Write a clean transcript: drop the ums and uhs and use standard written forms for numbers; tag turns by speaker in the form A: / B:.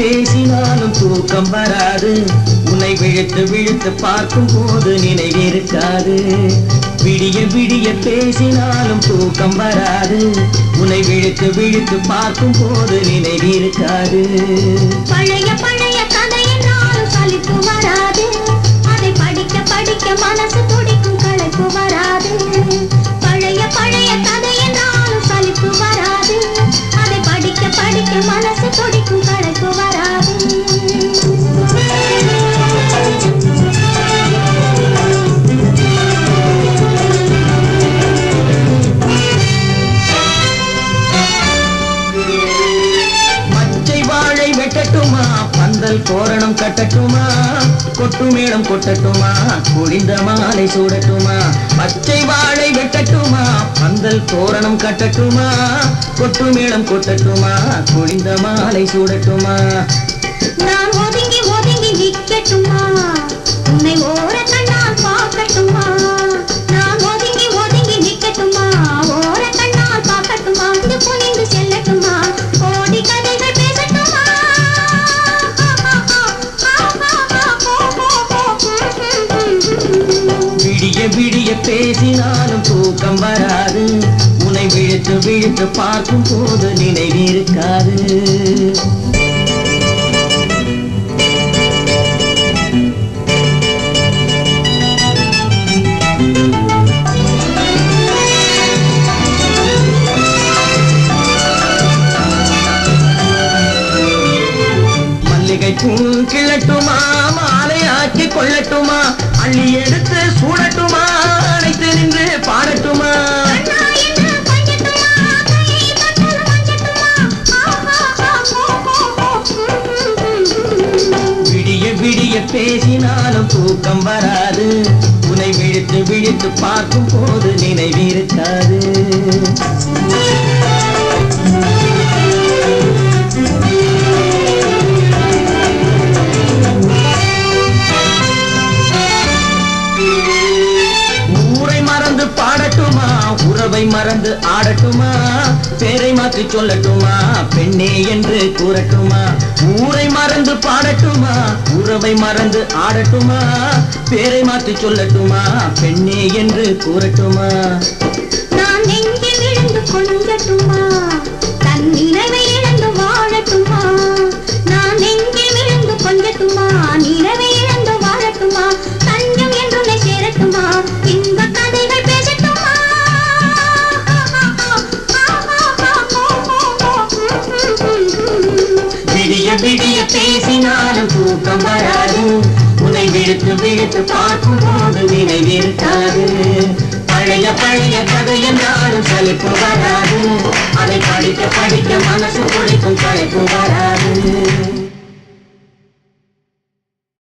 A: பேசினாலும் தூக்கம் வராது. உன்னை விழித்து விழித்து பார்க்கும் போது நினைவிருக்காது. விடிய விடிய பேசினாலும் தூக்கம் வராது. உன்னை விழித்து விழித்து பார்க்கும் போது நினைவிருக்காது.
B: பழைய பழைய கதை என்றாலும் சலிப்பு வராது. அதை படிக்க படிக்க மனசு துடிக்கும் களைப்பு வராது. பழைய பழைய கதை என்றாலும் சலிப்பு வராது. அதை படிக்க படிக்க மனசு துடிக்கும் களைப்பு வராது.
A: வெட்டட்டுமா பந்தல் தோரணம் கட்டட்டுமா, கொட்டு மேளம் கொட்டட்டுமா, குளிந்த மாலை சூடட்டுமா. பச்சை வாழை வெட்டட்டுமா பந்தல் தோரணம் கட்டட்டுமா, கொட்டு மேளம் கொட்டட்டுமா, குளிந்த மாலை சூடட்டுமா.
B: நான் ஒதுங்கி ஒதுங்கி நிக்கட்டுமா, உன்னை ஓர கண்ணால் பார்க்கட்டுமா. நான் ஒதுங்கி ஒதுங்கி நிக்கட்டுமா, ஓர கண்ணால் பார்க்கட்டுமா. இது புனிந்து செல்லட்டுமா, கோடி கதைகள் பேசட்டுமா.
A: விடிய விடிய பேசினாலும் தூக்கம் வராது. உன்னை விழித்து விழித்து பார்க்கும் போது நினைவிருக்காது. கிள்ளட்டுமா, மாலை ஆக்கி கொள்ளட்டுமா, அள்ளி எடுத்து சூடட்டுமா, அனைத்து நின்று பாடட்டுமா. விடிய விடிய பேசினாலும் தூக்கம் வராது. உன்னை விழித்து விழித்து பார்க்கும் போது நினைவிருக்காது. பாடட்டுமா, உறவை மறந்து ஆடட்டுமா, பேரை மாற்றி சொல்லட்டுமா, பெண்ணே என்று கூறட்டுமா. ஊரை மறந்து பாடட்டுமா, உறவை மறந்து ஆடட்டுமா, பேரை மாற்றி சொல்லட்டுமா, பெண்ணே என்று கூறட்டுமா.
B: நான் நெஞ்சில் விழுந்து கொஞ்சட்டுமா, தன் நினைவை இழந்து வாழட்டுமா. நான் நெஞ்சில் விழுந்து கொஞ்சட்டுமா, நினைவை இழந்து வாழட்டுமா. தஞ்சம் என்று சேரட்டுமா, இந்த கதைகள் பேசட்டுமா.
A: விடிய விடிய பேசினாலும் தூக்கம் வராது. உன்னை விழித்து விழித்து பார்க்கும் போது நினைவிருக்காது. பழைய பழைய கதை என்றாலும் சலிப்பு வராது. அதை படிக்க படிக்க மனசு துடிக்கும் களைப்பு வராது.